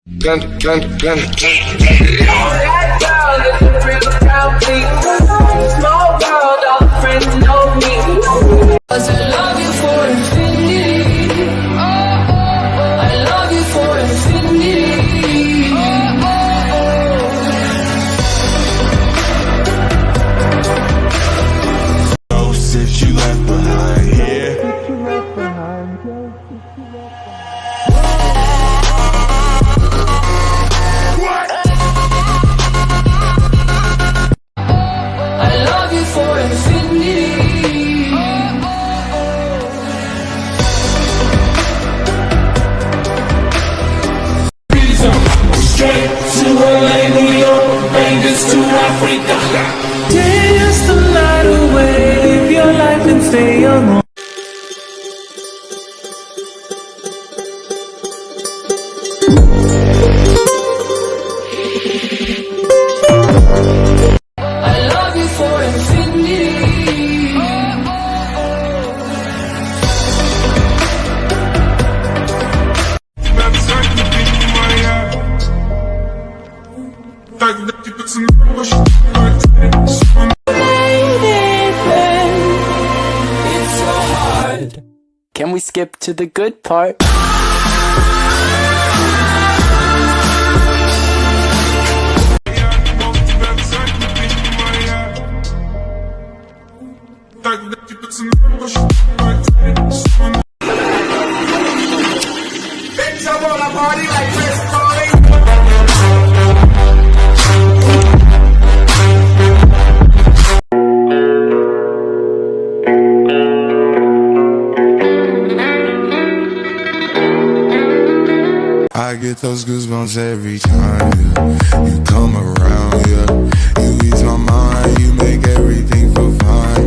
That girl is a real crowd, please. Small world, all the friends know me. 'Cause I love you for infinity. I love you for infinity. Ghosts if you left behind here. I love you for infinity. Straight to LA, New York, Vegas to Africa. Dance the night away, live your life and stay young. I love you for infinity. It's so hard. Can we skip to the good part? I get those goosebumps every time you come around, yeah. You ease my mind, you make everything feel fine.